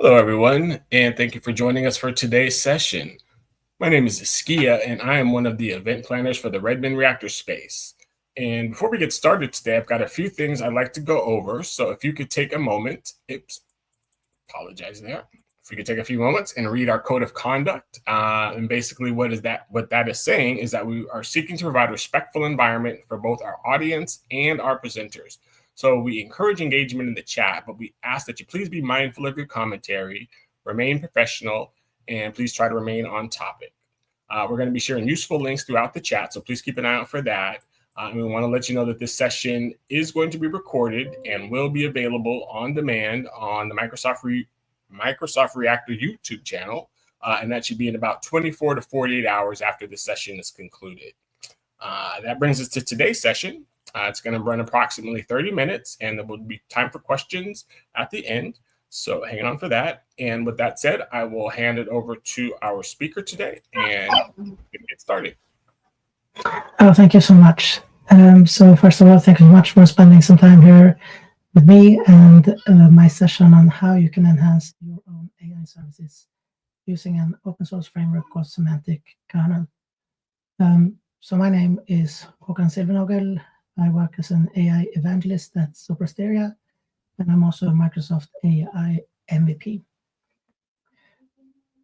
Hello, everyone, and thank you for joining us for today's session. My name is Skia, and I am one of the event planners for the Redmond Reactor Space. And before we get started today, I've got a few things I'd like to go over. So if you could take a moment, apologize there. If we could take a few moments and read our code of conduct, and basically what that is saying is that we are seeking to provide a respectful environment for both our audience and our presenters. So we encourage engagement in the chat, but we ask that you please be mindful of your commentary, remain professional, and please try to remain on topic. We're going to be sharing useful links throughout the chat, so please keep an eye out for that. And we want to let you know that this session is going to be recorded and will be available on demand on the Microsoft Reactor YouTube channel, and that should be in about 24 to 48 hours after the session is concluded. That brings us to today's session. It's going to run approximately 30 minutes, and there will be time for questions at the end. So hang on for that. And with that said, I will hand it over to our speaker today and get started. Oh, thank you so much. So first of all, thank you so much for spending some time here with me and my session on how you can enhance your own AI services using an open source framework called Semantic Kernel. So my name is Håkan Silvenogel. I work as an AI evangelist at Soprasteria, and I'm also a Microsoft AI MVP.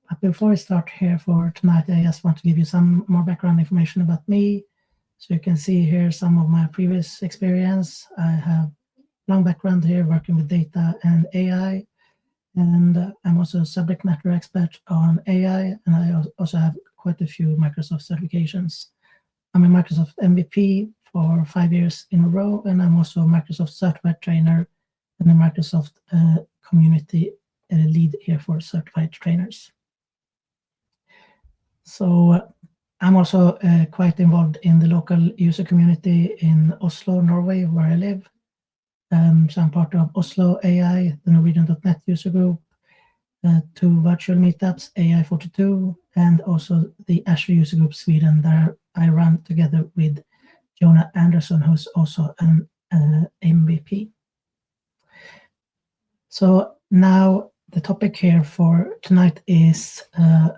But before we start here for tonight, I just want to give you some more background information about me. So you can see here some of my previous experience. I have long background here working with data and AI, and I'm also a subject matter expert on AI, and I also have quite a few Microsoft certifications. I'm a Microsoft MVP for 5 years in a row, and I'm also a Microsoft certified trainer and a Microsoft community lead here for certified trainers. So I'm also quite involved in the local user community in Oslo, Norway, where I live. So I'm part of Oslo AI, the Norwegian.net user group, 2 virtual meetups, AI42, and also the Azure user group Sweden, that I run together with Jonah Anderson, who's also an MVP. So now the topic here for tonight is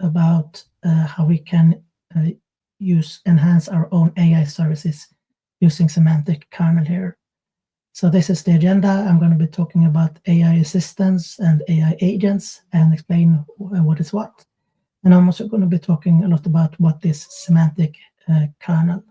about how we can enhance our own AI services using Semantic Kernel here. So this is the agenda. I'm going to be talking about AI assistants and AI agents and explain what is what. And I'm also going to be talking a lot about what is Semantic Kernel.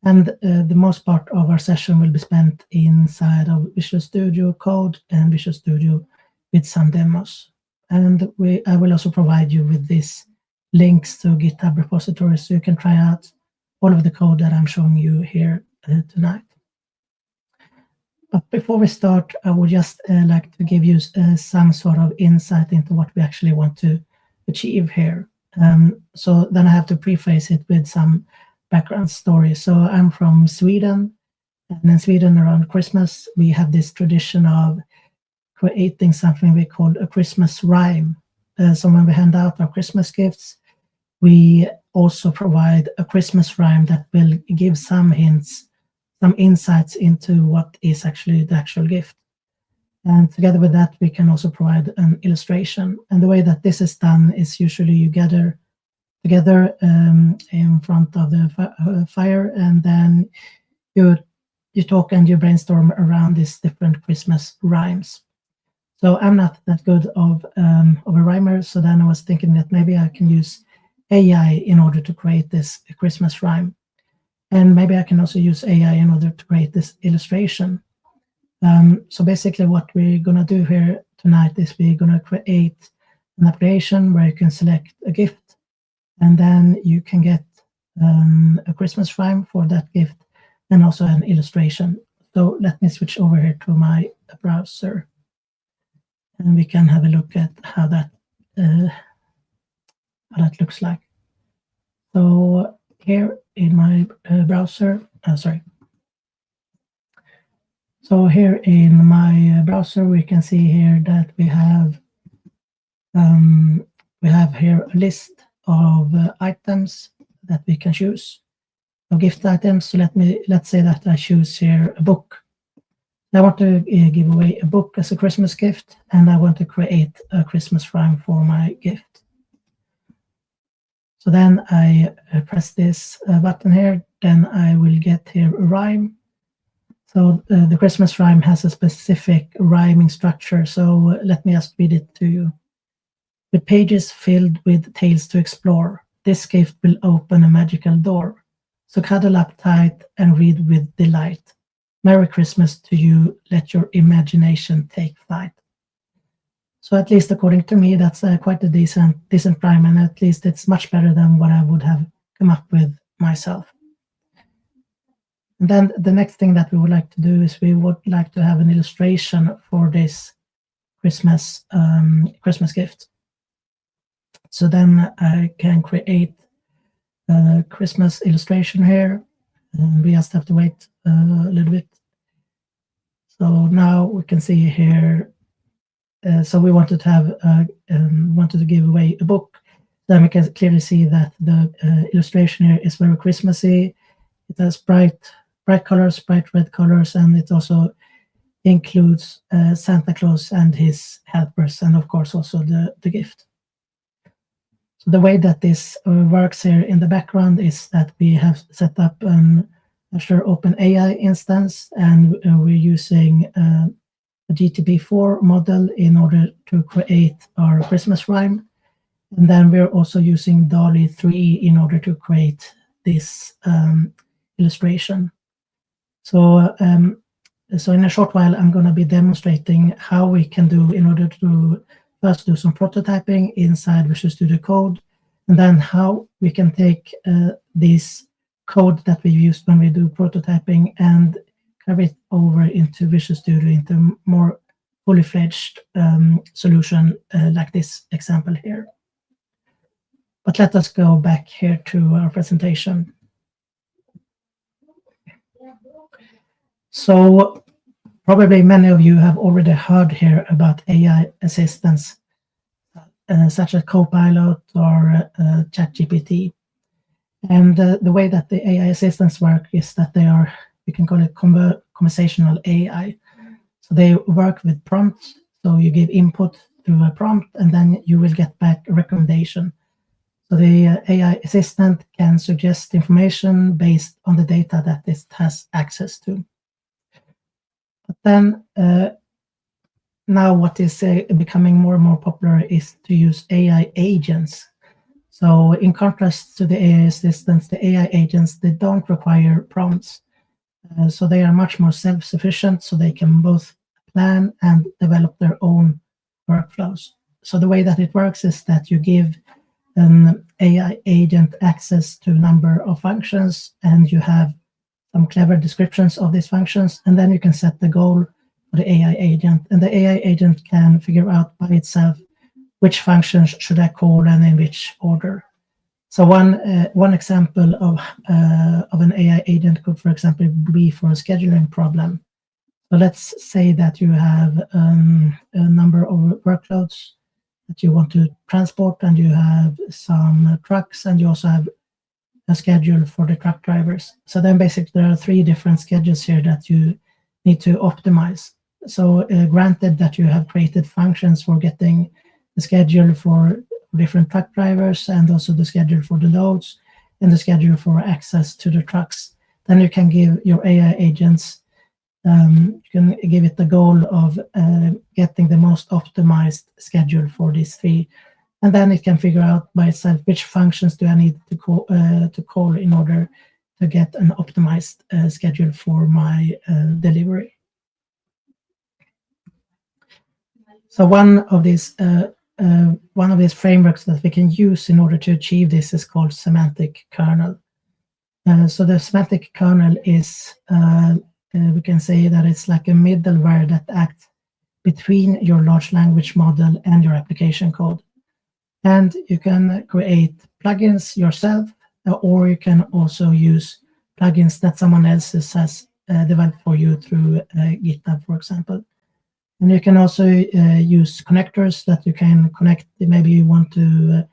And the most part of our session will be spent inside of Visual Studio Code and Visual Studio with some demos. And I will also provide you with these links to GitHub repositories so you can try out all of the code that I'm showing you here tonight. But before we start, I would just like to give you some sort of insight into what we actually want to achieve here. So then I have to preface it with some background story. So I'm from Sweden, and in Sweden around Christmas, we have this tradition of creating something we call a Christmas rhyme. So when we hand out our Christmas gifts, we also provide a Christmas rhyme that will give some hints, some insights into what is actually the actual gift. And together with that, we can also provide an illustration. And the way that this is done is usually you gather together in front of the fire, and then you talk and you brainstorm around these different Christmas rhymes. So I'm not that good of a rhymer, so then I was thinking that maybe I can use AI in order to create this Christmas rhyme. And maybe I can also use AI in order to create this illustration. So basically what we're going to do here tonight is we're going to create an application where you can select a gift, and then you can get a Christmas rhyme for that gift and also an illustration. So let me switch over here to my browser, and we can have a look at how that looks like. So here in my browser, So here in my browser, we can see here that we have here a list of items that we can choose, of gift items. So let's say that I choose here a book. I want to give away a book as a Christmas gift, and I want to create a Christmas rhyme for my gift. So then I press this button here, then I will get here a rhyme. So the Christmas rhyme has a specific rhyming structure, so let me just read it to you. With pages filled with tales to explore, this gift will open a magical door. So cuddle up tight and read with delight. Merry Christmas to you, let your imagination take flight. So at least according to me, that's quite a decent rhyme, and at least it's much better than what I would have come up with myself. And then the next thing that we would like to do is we would like to have an illustration for this Christmas gift. So then I can create a Christmas illustration here. And we just have to wait a little bit. So now we can see here. So we wanted to have wanted to give away a book. Then we can clearly see that the illustration here is very Christmassy. It has bright colors, bright red colors, and it also includes Santa Claus and his helpers, and of course also the gift. So the way that this works here in the background is that we have set up an Azure Open AI instance, and we're using a GTP4 model in order to create our Christmas rhyme. And then we're also using DALL-E 3 in order to create this illustration. So in a short while, I'm going to be demonstrating how we can do in order to first do some prototyping inside Visual Studio Code, and then how we can take this code that we used when we do prototyping and carry it over into Visual Studio into more fully fledged solution like this example here. But let us go back here to our presentation. So probably many of you have already heard here about AI assistants such as CoPilot or ChatGPT. And the way that the AI assistants work is that they are, we can call it conversational AI. So they work with prompts. So you give input through a prompt, and then you will get back a recommendation. So the AI assistant can suggest information based on the data that it has access to. But then now what is becoming more and more popular is to use AI agents. So in contrast to the AI assistants, the AI agents, they don't require prompts. So they are much more self-sufficient, so they can both plan and develop their own workflows. So the way that it works is that you give an AI agent access to a number of functions, and you have some clever descriptions of these functions, and then you can set the goal for the AI agent, and the AI agent can figure out by itself which functions should I call and in which order. So one example of an AI agent could, for example, be for a scheduling problem. So let's say that you have a number of workloads that you want to transport, and you have some trucks, and you also have a schedule for the truck drivers. So then basically there are three different schedules here that you need to optimize. So granted that you have created functions for getting the schedule for different truck drivers, and also the schedule for the loads, and the schedule for access to the trucks, then you can give your AI agents, you can give it the goal of getting the most optimized schedule for these three. And then it can figure out by itself which functions do I need to call in order to get an optimized schedule for my delivery. So one of these frameworks that we can use in order to achieve this is called Semantic Kernel. So the Semantic Kernel is, we can say that it's like a middleware that acts between your large language model and your application code. And you can create plugins yourself, or you can also use plugins that someone else has developed for you through GitHub, for example. And you can also use connectors that you can connect. Maybe you want to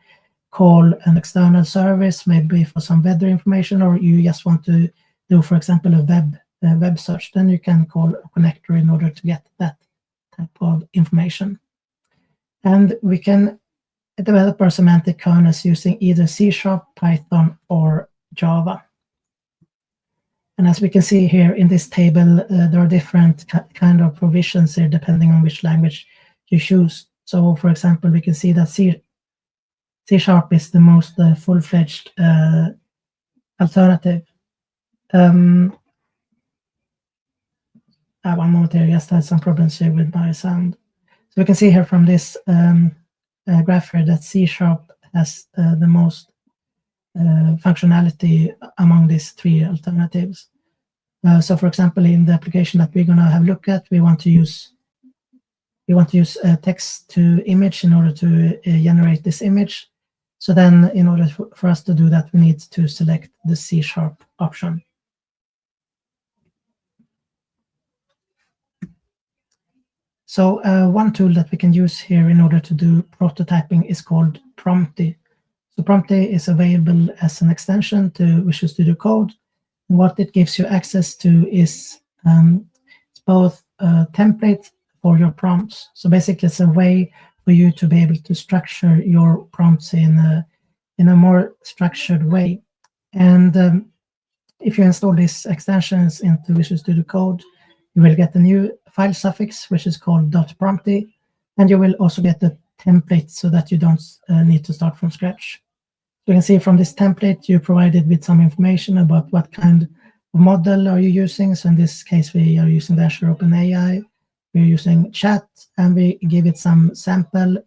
call an external service, maybe for some weather information, or you just want to do, for example, a web web search, then you can call a connector in order to get that type of information. And we can develop our semantic kernels using either C#, Python, or Java. And as we can see here in this table, there are different kind of provisions here depending on which language you choose. So, for example, we can see that C# is the most full-fledged alternative. One moment here, just had some problems here with my sound. So we can see here from this graph here that C# has the most functionality among these three alternatives. So, for example, in the application that we're going to have a look at, we want to use text to image in order to generate this image. So then, in order for us to do that, we need to select the C# option. So one tool that we can use here in order to do prototyping is called prompty. So prompty is available as an extension to Visual Studio Code. And what it gives you access to is it's both a template for your prompts. So basically, it's a way for you to be able to structure your prompts in a more structured way. And if you install these extensions into Visual Studio Code, you will get a new file suffix, which is called .prompty, and you will also get the template so that you don't need to start from scratch. You can see from this template, you provided with some information about what kind of model are you using. So in this case, we are using the Azure Open AI. We're using chat, and we give it some sample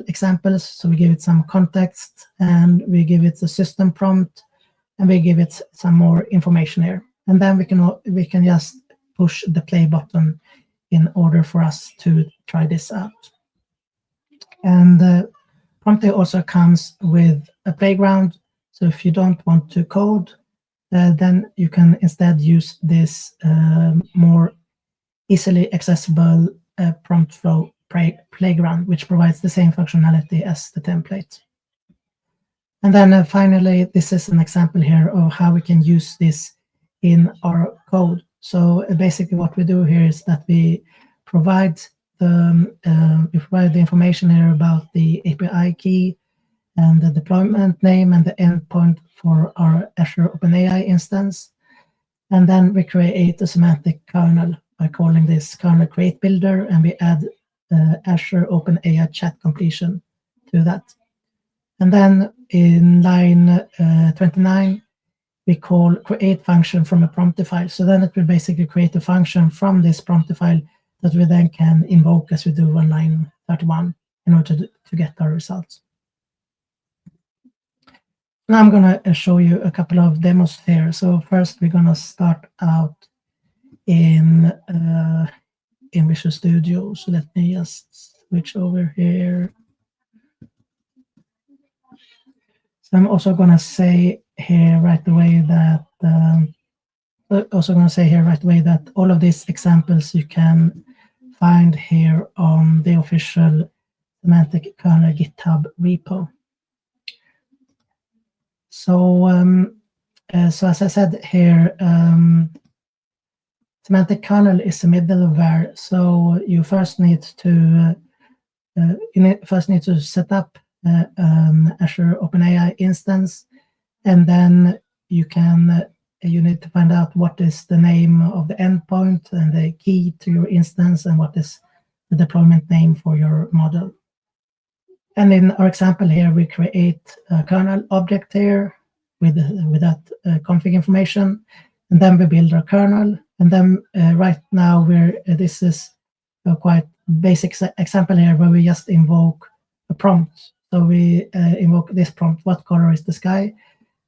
examples. So we give it some context, and we give it the system prompt, and we give it some more information here. And then we can just push the play button in order for us to try this out. And prompty also comes with a playground. So if you don't want to code, then you can instead use this more easily accessible prompt flow playground, which provides the same functionality as the template. And then finally, this is an example here of how we can use this in our code. So basically what we do here is that we provide the information here about the API key and the deployment name and the endpoint for our Azure Open AI instance. And then we create a semantic kernel by calling this kernel create builder, and we add Azure Open AI chat completion to that. And then in line 29, we call create function from a prompty file. So then it will basically create a function from this prompty file that we then can invoke as we do on line 31 in order to get our results. Now I'm going to show you a couple of demos here. So first we're going to start out in Visual Studio. So let me just switch over here. So I'm also going to say here right away that all of these examples you can find here on the official Semantic Kernel GitHub repo. So, as I said here, Semantic Kernel is a middleware. So you first need to set up Azure Open AI instance, and then you need to find out what is the name of the endpoint and the key to your instance, and what is the deployment name for your model. And in our example here, we create a kernel object here with that config information, and then we build our kernel. And then right now this is a quite basic example here where we just invoke a prompt. So we invoke this prompt, what color is the sky?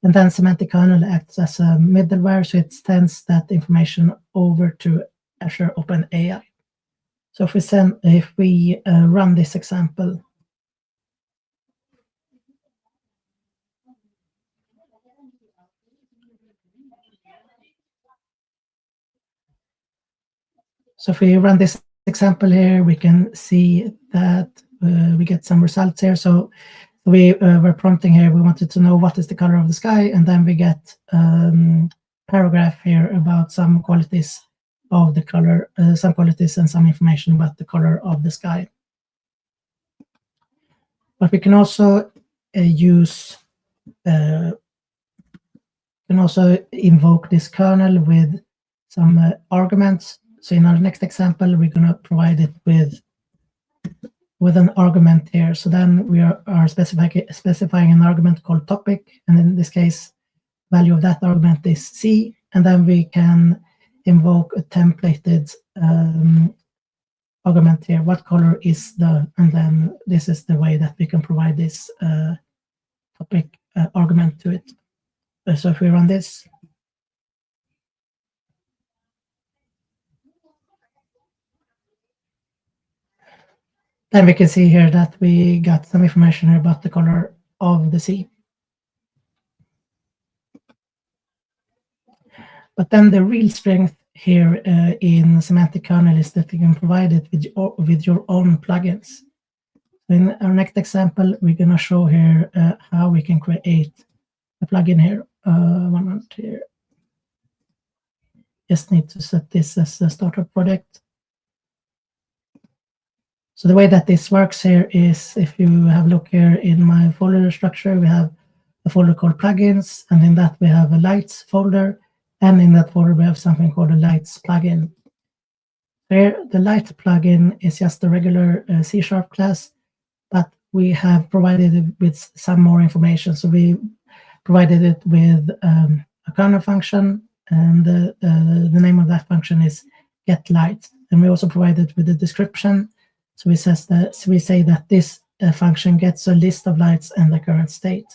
And then Semantic Kernel acts as a middleware, so it sends that information over to Azure Open AI. So if we run this example, here, we can see that we get some results here. So we were prompting here, we wanted to know what is the color of the sky, and then we get a paragraph here about some qualities of the color, some qualities and some information about the color of the sky. But we can also invoke this kernel with some arguments. So in our next example, we're going to provide it with an argument here. So then we are specifying an argument called topic, and in this case, value of that argument is C, and then we can invoke a templated argument here. What color is and then this is the way that we can provide this topic argument to it. So if we run this, then we can see here that we got some information about the color of the sea. But then the real strength here in Semantic Kernel is that you can provide it with your own plugins. In our next example, we're going to show here how we can create a plugin here. One moment here. Just need to set this as a startup project. So the way that this works here is, if you have a look here in my folder structure, we have a folder called plugins, and in that we have a lights folder, and in that folder we have something called a lights plugin. Here, the light plugin is just a regular C# class, but we have provided it with some more information. So we provided it with a kernel function, and the name of that function is getLight. And we also provided with a description. So we say that this function gets a list of lights and the current state.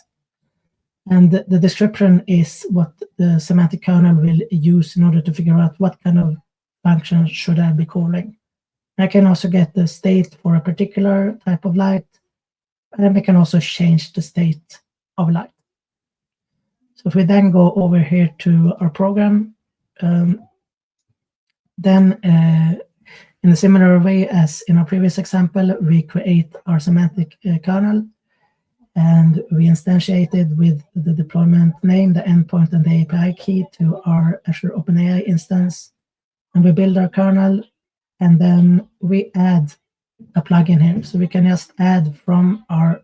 And the description is what the semantic kernel will use in order to figure out what kind of function should I be calling. I can also get the state for a particular type of light, and we can also change the state of light. So if we then go over here to our program, then in a similar way as in our previous example, we create our semantic kernel, and we instantiate it with the deployment name, the endpoint, and the API key to our Azure Open AI instance. And we build our kernel, and then we add a plugin here. So we can just add from our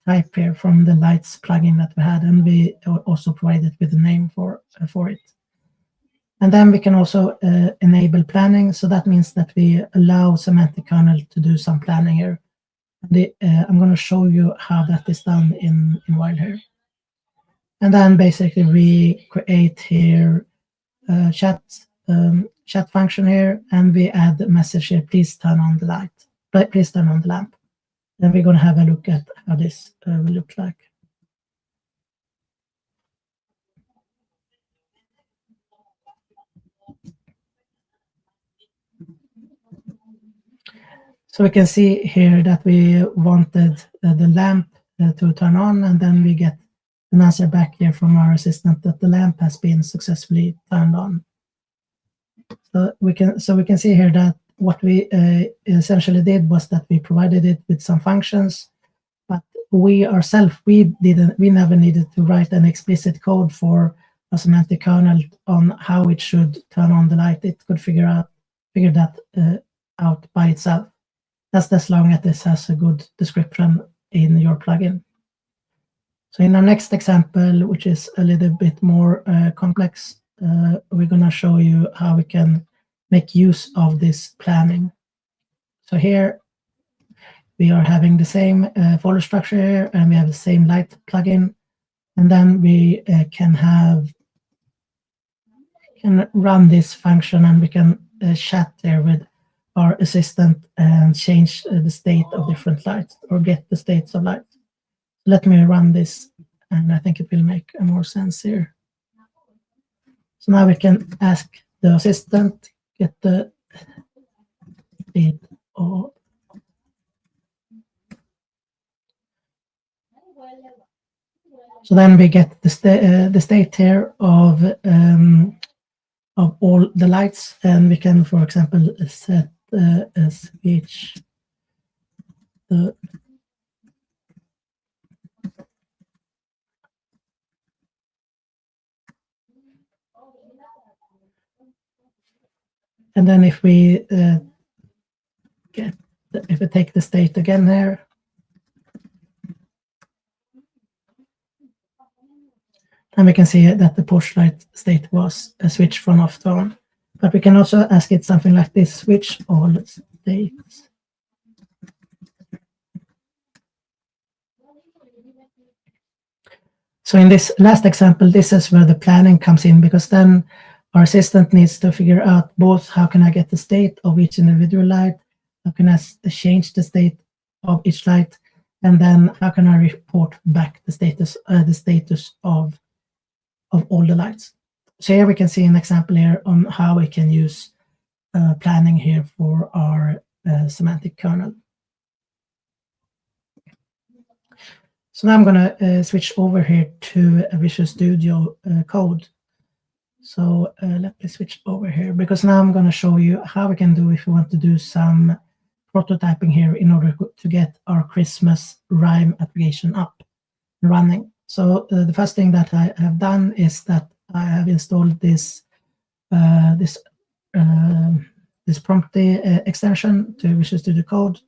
type here, from the lights plugin that we had, and we also provide it with a name for it. And then we can also enable planning. So that means that we allow semantic kernel to do some planning here. I'm going to show you how that is done in a while here. And then basically we create here a chat function here, and we add the message here, please turn on the light, please turn on the lamp. Then we're going to have a look at how this will look like. So we can see here that we wanted the lamp to turn on, and then we get an answer back here from our assistant that the lamp has been successfully turned on. So we can see here that what we essentially did was that we provided it with some functions, but we ourselves, we never needed to write an explicit code for a semantic kernel on how it should turn on the light. It could figure that out by itself. That's as long as this has a good description in your plugin. So in our next example, which is a little bit more complex, we're going to show you how we can make use of this planning. So here we are having the same folder structure here, and we have the same light plugin, and then we can run this function, and we can chat there with our assistant and change the state of different lights, or get the states of light. Let me run this, and I think it will make more sense here. So now we can ask the assistant, get the state of. So then we get the state here of all the lights, and we can, for example, set switch the And then if we take the state again here, and we can see that the push light state was switched from off to on. But we can also ask it something like this: switch all states. So in this last example, this is where the planning comes in, because then our assistant needs to figure out both how can I get the state of each individual light, how can I change the state of each light, and then how can I report back the status of all the lights. So here we can see an example here on how we can use planning here for our semantic kernel. So now I'm going to switch over here to a Visual Studio Code. So let me switch over here, because now I'm going to show you how we can do if we want to do some prototyping here in order to get our Christmas rhyme application up and running. So the first thing that I have done is that I have installed this prompty extension to Visual Studio Code.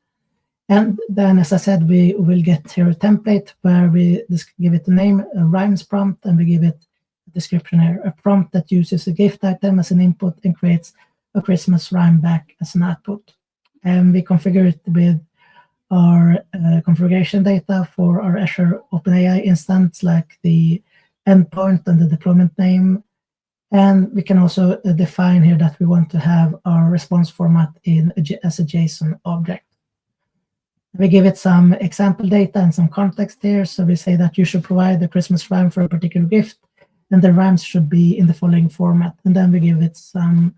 And then, as I said, we will get here a template where we just give it a name, a rhymes prompt, and we give it a description here, a prompt that uses a gift item as an input and creates a Christmas rhyme back as an output. And we configure it with our configuration data for our Azure Open AI instance, like the endpoint and the deployment name. And we can also define here that we want to have our response format as a JSON object. We give it some example data and some context here. So we say that you should provide a Christmas rhyme for a particular gift, and the rhymes should be in the following format. And then we give it some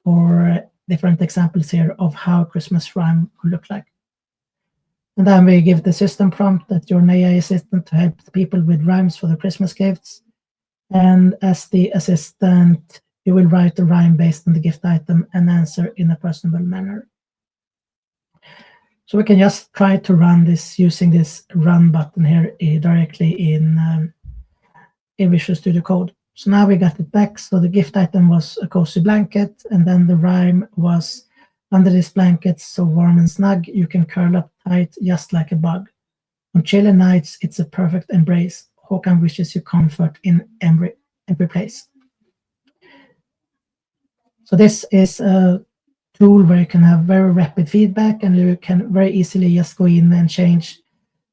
4 different examples here of how a Christmas rhyme could look like. And then we give the system prompt that you're an AI assistant to help people with rhymes for the Christmas gifts. And as the assistant, you will write a rhyme based on the gift item and answer in a personable manner. So we can just try to run this using this run button here directly in Visual Studio Code. So now we got it back. So the gift item was a cozy blanket, and then the rhyme was under this blanket, so warm and snug, you can curl up tight just like a bug. On chilly nights, it's a perfect embrace. Håkan wishes you comfort in every place. So this is a tool where you can have very rapid feedback, and you can very easily just go in and change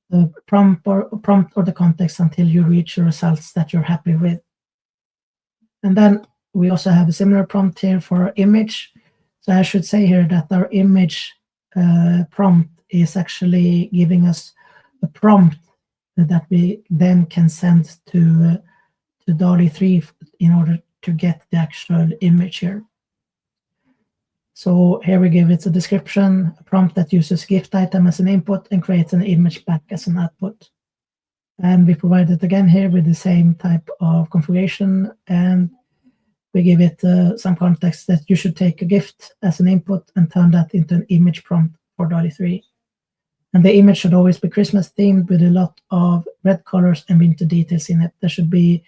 the prompt or the context until you reach the results that you're happy with. And then we also have a similar prompt here for our image. So I should say here that our image prompt is actually giving us a prompt that we then can send to DALL-E 3 in order to get the actual image here. So here we give it a description, a prompt that uses gift item as an input and creates an image back as an output. And we provide it again here with the same type of configuration, and we give it some context that you should take a gift as an input and turn that into an image prompt for DALL-E 3. And the image should always be Christmas themed with a lot of red colors and winter details in it. There should be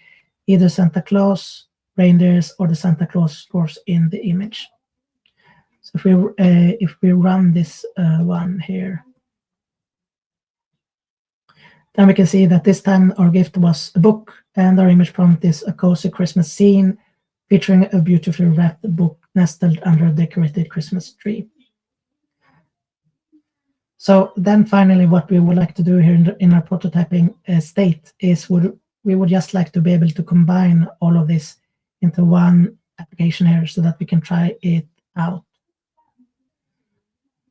either Santa Claus, reindeers, or the Santa Claus stores in the image. So if we run this one here, then we can see that this time our gift was a book, and our image prompt is a cozy Christmas scene featuring a beautifully wrapped book nestled under a decorated Christmas tree. So then finally, what we would like to do here in our prototyping state is we would just like to be able to combine all of this into one application here so that we can try it out.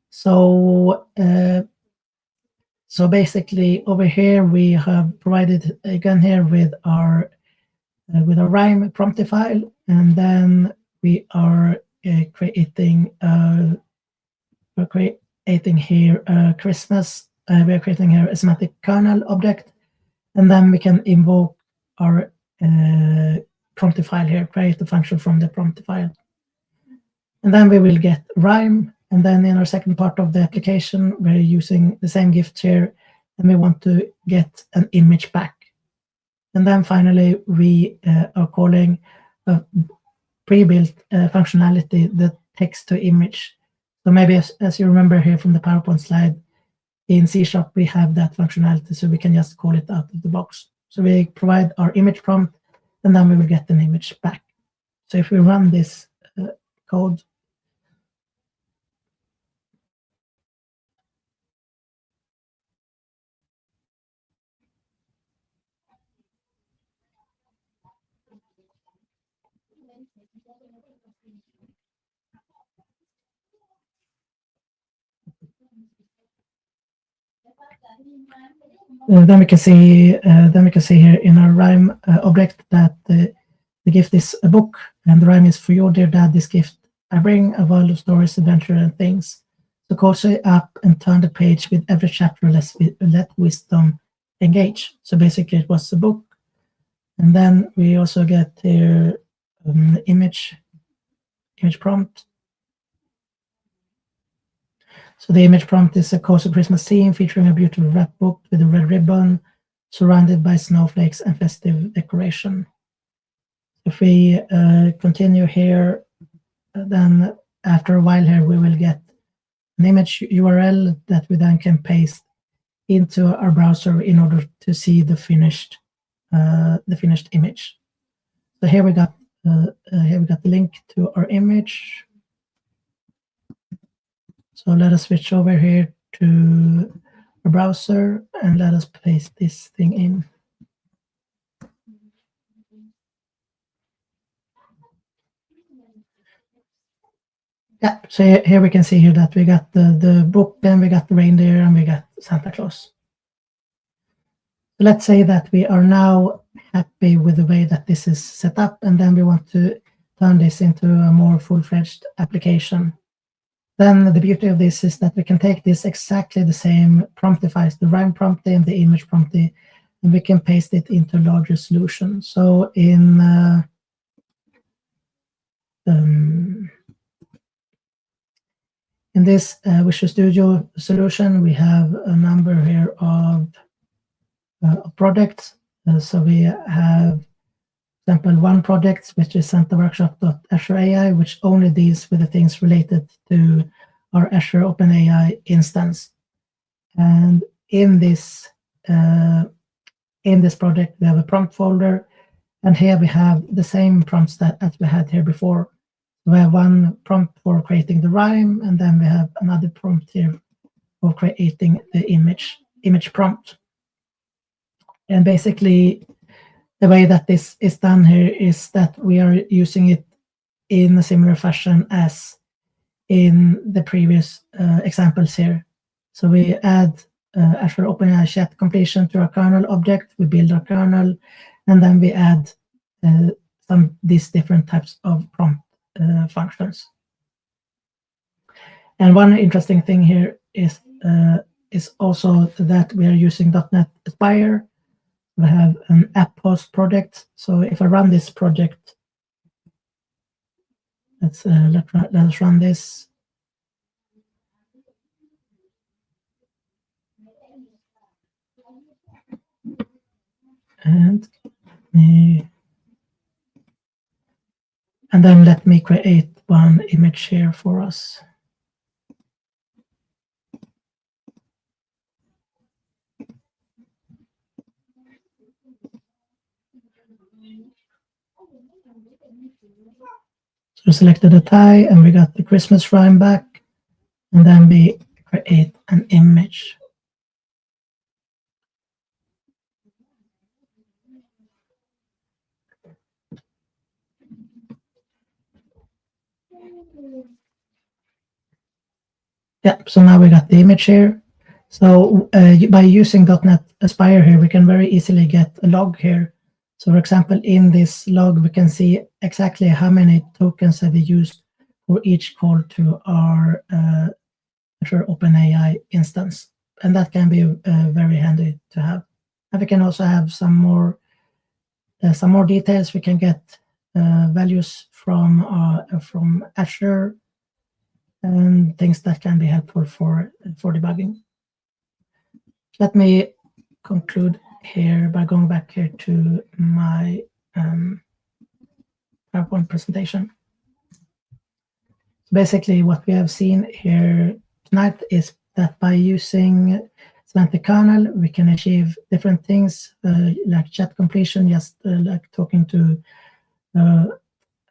So basically over here we have provided again here with our rhyme prompty file, and then we are creating here Christmas. We are creating here a semantic kernel object, and then we can invoke our prompty file here, create the function from the prompty file, and then we will get rhyme. And then in our second part of the application, we're using the same gift here, and we want to get an image back. And then finally, we are calling a pre-built functionality that text to image. So maybe as you remember here from the PowerPoint slide, in C# we have that functionality, so we can just call it out of the box. So we provide our image prompt, and then we will get an image back. So if we run this code, then we can see here in our rhyme object that the gift is a book, and the rhyme is, for your dear dad, this gift I bring, a world of stories, adventure, and things. So cozy up and turn the page with every chapter, let wisdom engage. So basically it was a book. And then we also get here image prompt. So the image prompt is a cozy Christmas theme featuring a beautiful wrap book with a red ribbon surrounded by snowflakes and festive decoration. If we continue here, then after a while here we will get an image URL that we then can paste into our browser in order to see the finished image. So here we got the link to our image. So let us switch over here to a browser and let us paste this thing in. Yeah, so here we can see here that we got the book, then we got the reindeer, and we got Santa Claus. So let's say that we are now happy with the way that this is set up, and then we want to turn this into a more full-fledged application. Then the beauty of this is that we can take this exactly the same promptifies, the rhyme prompty and the image prompty, and we can paste it into a larger solution. So in this Visual Studio solution, we have a number here of projects. So we have, for example, one project, which is Workshop.Azure AI, which only deals with the things related to our Azure Open AI instance. And in this project, we have a prompt folder, and here we have the same prompts that as we had here before. We have one prompt for creating the rhyme, and then we have another prompt here for creating the image prompt. And basically, the way that this is done here is that we are using it in a similar fashion as in the previous examples here. So we add Azure Open AI chat completion to our kernel object, we build our kernel, and then we add these different types of prompt functions. And one interesting thing here is also that we are using .NET Aspire. We have an app host project. So if I run this project, let us run this. And then let me create one image here for us. So we selected a tie, and we got the Christmas rhyme back, and then we create an image. Yeah, so now we got the image here. So by using .NET Aspire here, we can very easily get a log here. So for example, in this log, we can see exactly how many tokens have we used for each call to our Azure Open AI instance. And that can be very handy to have. And we can also have some more details. We can get values from Azure and things that can be helpful for debugging. Let me conclude here by going back here to my PowerPoint presentation. basically what we have seen here tonight is that by using Semantic Kernel, we can achieve different things like chat completion, just like talking to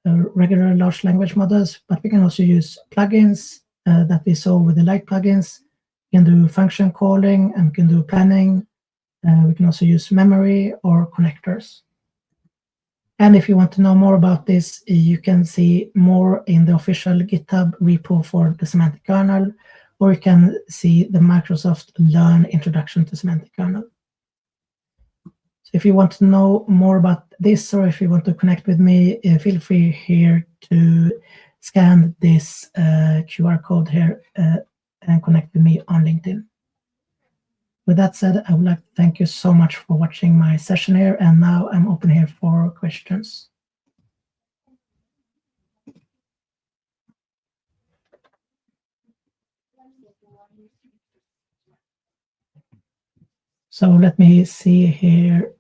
regular large language models, but we can also use plugins that we saw with the light plugins. We can do function calling and we can do planning. We can also use memory or connectors. And if you want to know more about this, you can see more in the official GitHub repo for the Semantic Kernel, or you can see the Microsoft Learn Introduction to Semantic Kernel. So if you want to know more about this, or if you want to connect with me, feel free here to scan this QR code here and connect with me on LinkedIn. With that said, I would like to thank you so much for watching my session here, and now I'm open here for questions. So let me see here.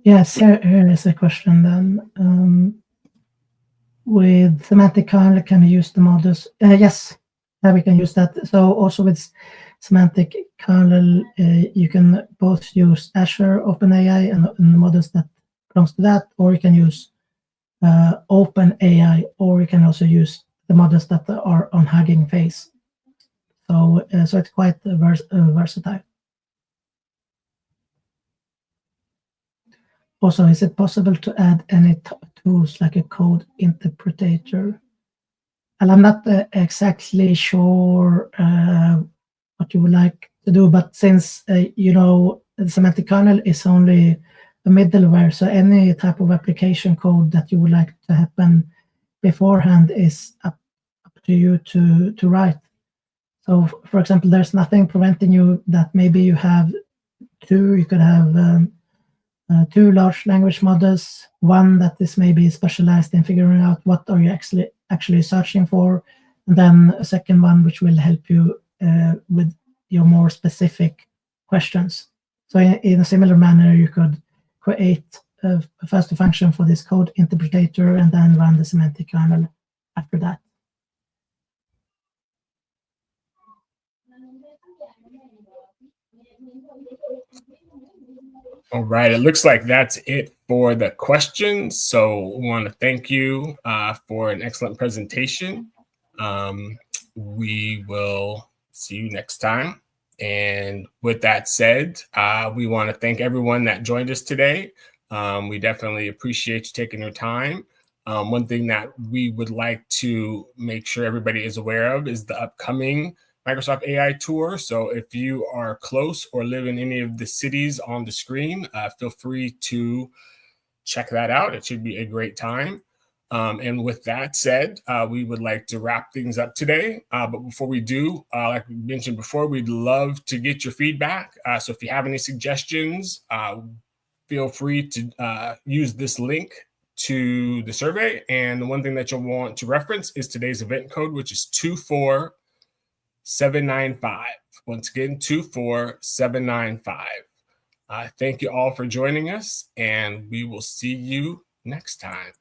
Yes, here is a question then. With Semantic Kernel, can we use the models? Yes, we can use that. So also with Semantic Kernel, you can both use Azure Open AI and the models that belongs to that, or you can use Open AI, or you can also use the models that are on Hugging Face. So it's quite versatile. Also, is it possible to add any tools like a code interpreter? And I'm not exactly sure what you would like to do, but since the Semantic Kernel is only a middleware, so any type of application code that you would like to happen beforehand is up to you to write. So, for example, there's nothing preventing you that maybe you have you could have two large language models, one that is maybe specialized in figuring out what are you actually searching for, and then a second one which will help you with your more specific questions. So in a similar manner, you could create first a function for this code interpreter and then run the Semantic Kernel after that. All right, it looks like that's it for the questions. So we want to thank you for an excellent presentation. We will see you next time. And with that said, we want to thank everyone that joined us today. We definitely appreciate you taking your time. One thing that we would like to make sure everybody is aware of is the upcoming Microsoft AI Tour. So if you are close or live in any of the cities on the screen, feel free to check that out. It should be a great time. And with that said, we would like to wrap things up today. But before we do, like we mentioned before, we'd love to get your feedback. So if you have any suggestions, feel free to use this link to the survey. And the one thing that you'll want to reference is today's event code, which is 24795. Once again, 24795. Thank you all for joining us, and we will see you next time.